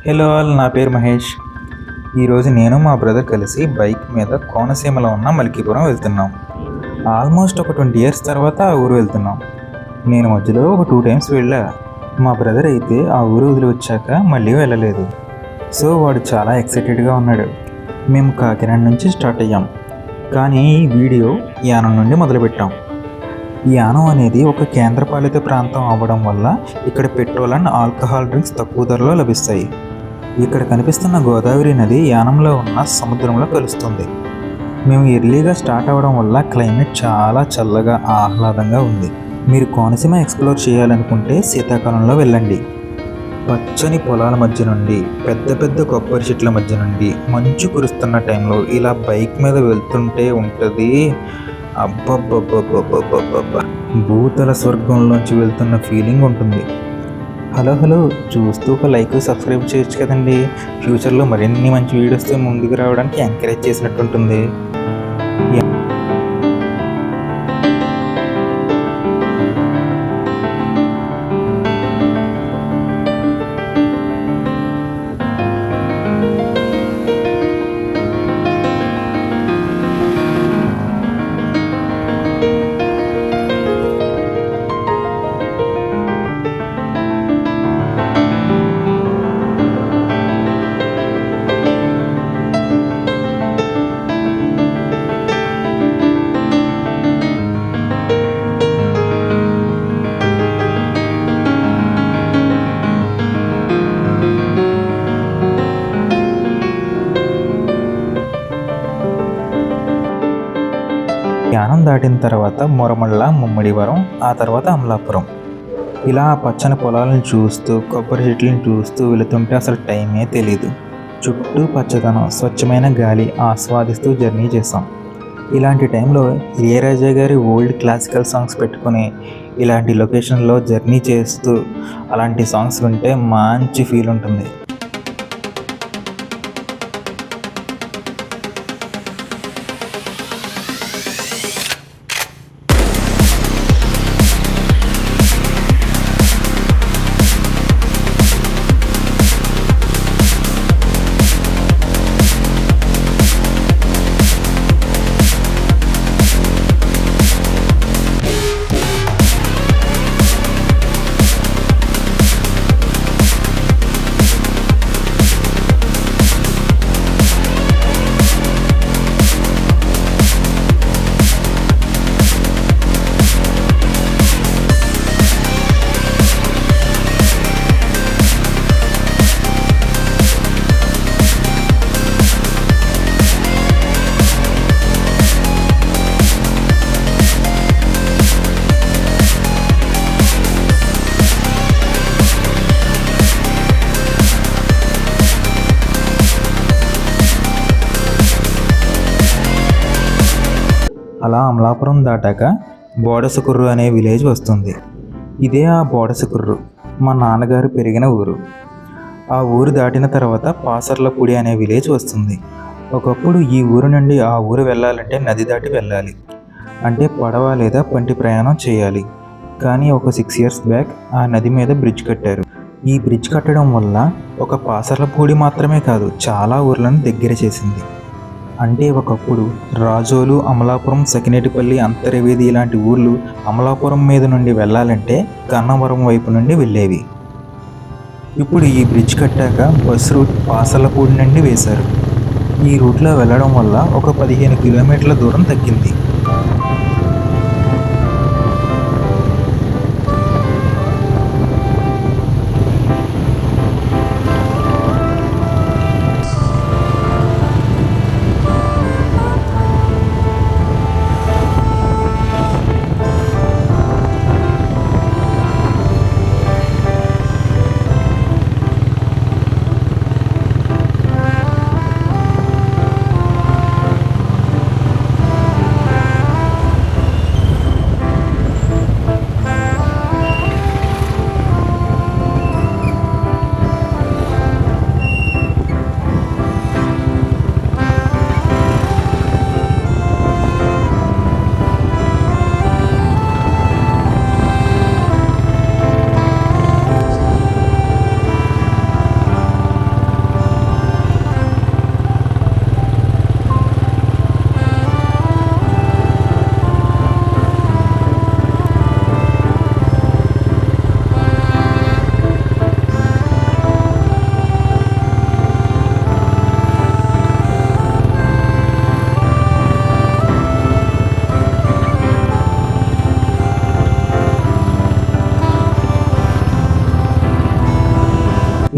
Hello all, నా పేరు మహేష్. ఈరోజు నేను మా బ్రదర్ కలిసి బైక్ మీద కోనసీమలో ఉన్న మలికీపురం వెళ్తున్నాం. ఆల్మోస్ట్ ఒక 20 ఇయర్స్ తర్వాత ఆ ఊరు వెళ్తున్నాం. నేను మధ్యలో ఒక 2 టైమ్స్ వెళ్ళా. మా బ్రదర్ అయితే ఆ ఊరు వదిలి వచ్చాక మళ్ళీ వెళ్ళలేదు. సో వాడు చాలా ఎక్సైటెడ్గా ఉన్నాడు. మేము కాకినాడ నుంచి స్టార్ట్ అయ్యాం, కానీ ఈ వీడియో యానం నుండి మొదలుపెట్టాం. యానం అనేది ఒక కేంద్రపాలిత ప్రాంతం అవ్వడం వల్ల ఇక్కడ పెట్రోల్ అండ్ ఆల్కహాల్ డ్రింక్స్ తక్కువ ధరలో లభిస్తాయి. ఇక్కడ కనిపిస్తున్న గోదావరి నది యానంలో ఉన్న సముద్రంలో కలుస్తుంది. మేము ఎర్లీగా స్టార్ట్ అవ్వడం వల్ల క్లైమేట్ చాలా చల్లగా ఆహ్లాదంగా ఉంది. మీరు కోనసీమ ఎక్స్ప్లోర్ చేయాలనుకుంటే శీతాకాలంలో వెళ్ళండి. పచ్చని పొలాల మధ్య నుండి, పెద్ద పెద్ద కొబ్బరి చెట్ల మధ్య నుండి మంచు కురుస్తున్న టైంలో ఇలా బైక్ మీద వెళ్తుంటే ఉంటుంది. అబ్బబ్బబ్బబ్బబ్బబ్బబ్బ, భూతల స్వర్గంలోంచి వెళ్తున్న ఫీలింగ్ ఉంటుంది. హలో, చూస్తూ ఒక లైక్ సబ్స్క్రైబ్ చేయొచ్చు కదండి. ఫ్యూచర్లో మరిన్ని మంచి వీడియోస్తో ముందుకు రావడానికి ఎంకరేజ్ చేసినట్టు ఉంటుంది. యానం దాటిన తర్వాత మొరమళ్ళ, ముమ్మడివరం, ఆ తర్వాత అమలాపురం. ఇలా పచ్చని పొలాలను చూస్తూ, కొబ్బరి చెట్లను చూస్తూ వెళుతుంటే అసలు టైమే తెలీదు. చుట్టూ పచ్చదనం, స్వచ్ఛమైన గాలి ఆస్వాదిస్తూ జర్నీ చేసాం. ఇలాంటి టైంలో ఇళయరాజా గారి ఓల్డ్ క్లాసికల్ సాంగ్స్ పెట్టుకుని ఇలాంటి లొకేషన్లో జర్నీ చేస్తూ అలాంటి సాంగ్స్ వింటే మంచి ఫీల్ ఉంటుంది. అలా అమలాపురం దాటాక బోడసకుర్రు అనే విలేజ్ వస్తుంది. ఇదే ఆ బోడసకుర్రు మా నాన్నగారు పెరిగిన ఊరు. ఆ ఊరు దాటిన తర్వాత పాసర్లపూడి అనే విలేజ్ వస్తుంది. ఒకప్పుడు ఈ ఊరు నుండి ఆ ఊరు వెళ్ళాలంటే నది దాటి వెళ్ళాలి, అంటే పడవ లేదా పంటి ప్రయాణం చేయాలి. కానీ ఒక 6 ఇయర్స్ బ్యాక్ ఆ నది మీద బ్రిడ్జ్ కట్టారు. ఈ బ్రిడ్జ్ కట్టడం వల్ల ఒక పాసర్లపూడి మాత్రమే కాదు, చాలా ఊర్లను దగ్గర చేసింది. అంటే ఒకప్పుడు రాజోలు, అమలాపురం, సకినేటిపల్లి, అంతర్వేది ఇలాంటి ఊర్లు అమలాపురం మీద నుండి వెళ్ళాలంటే గన్నవరం వైపు నుండి వెళ్ళేవి. ఇప్పుడు ఈ బ్రిడ్జ్ కట్టాక బస్ రూట్ పాసర్లపూడి నుండి వేశారు. ఈ రూట్లో వెళ్ళడం వల్ల ఒక 15 కిలోమీటర్ల దూరం తగ్గింది.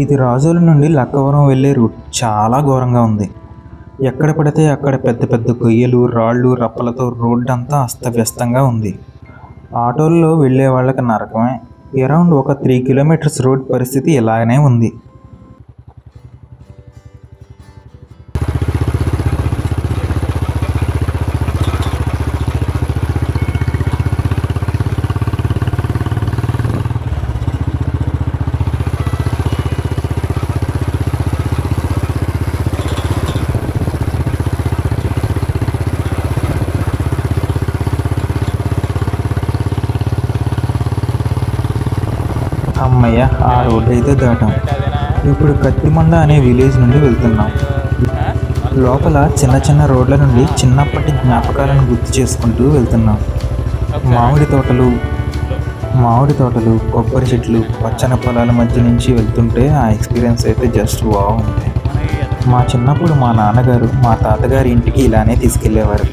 ఇది రాజోలు నుండి లక్కవరం వెళ్ళే రూట్. చాలా ఘోరంగా ఉంది. ఎక్కడ పడితే అక్కడ పెద్ద పెద్ద గొయ్యలు, రాళ్ళు, రప్పలతో రోడ్డు అంతా అస్తవ్యస్తంగా ఉంది. ఆటోల్లో వెళ్ళే వాళ్ళకి నరకమే. అరౌండ్ ఒక 3 కిలోమీటర్స్ రోడ్ పరిస్థితి ఇలాగనే ఉంది. అమ్మయ్య, ఆ రోడ్డు అయితే దాటాం. ఇప్పుడు కత్తిమండ అనే విలేజ్ నుండి వెళ్తున్నాం. లోపల చిన్న చిన్న రోడ్ల నుండి చిన్నప్పటి జ్ఞాపకాలను గుర్తు చేసుకుంటూ వెళ్తున్నాం. మామిడి తోటలు, కొబ్బరి చెట్లు, పచ్చని పొలాల మధ్య నుంచి వెళ్తుంటే ఆ ఎక్స్పీరియన్స్ అయితే జస్ట్ బాగుంది. మా చిన్నప్పుడు మా నాన్నగారు మా తాతగారి ఇంటికి ఇలానే తీసుకెళ్లేవారు.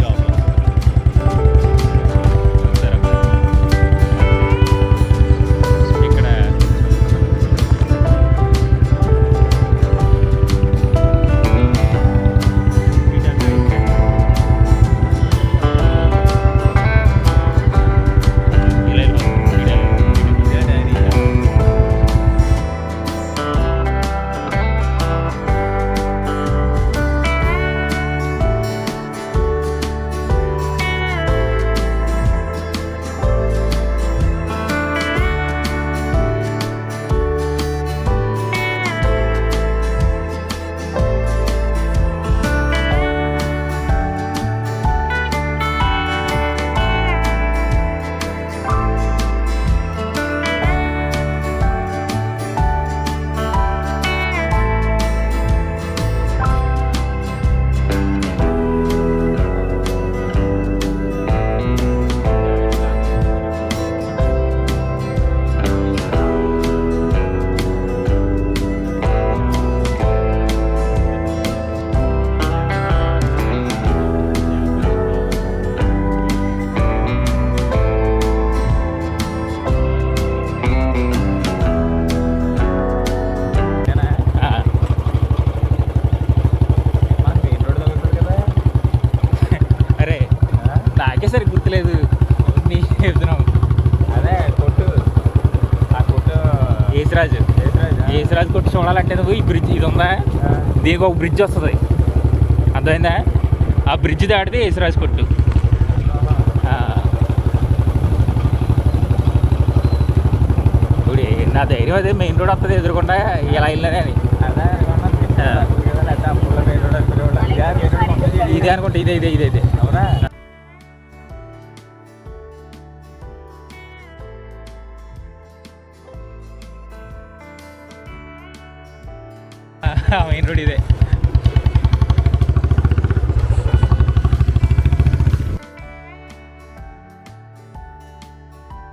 సరే గుర్తులేదు, నీ చెప్తున్నావు. అదే కొట్టు, ఆ కొట్టు ఏసరాజు కొట్టు చూడాలంటే నువ్వు ఈ బ్రిడ్జ్ ఇది ఉందా, దీనికి ఒక బ్రిడ్జ్ వస్తుంది, అర్థమైందా? ఆ బ్రిడ్జ్ దాటితే ఏసరాజు కొట్టు. ఇప్పుడు నా ధైర్యం అదే, మెయిన్ రోడ్ వస్తుంది ఎదురుకుండా ఇలా వెళ్ళినదే అని. ఇదే అనుకుంటా, ఇదే అవునా? మెయిన్ రోడ్ ఇదే.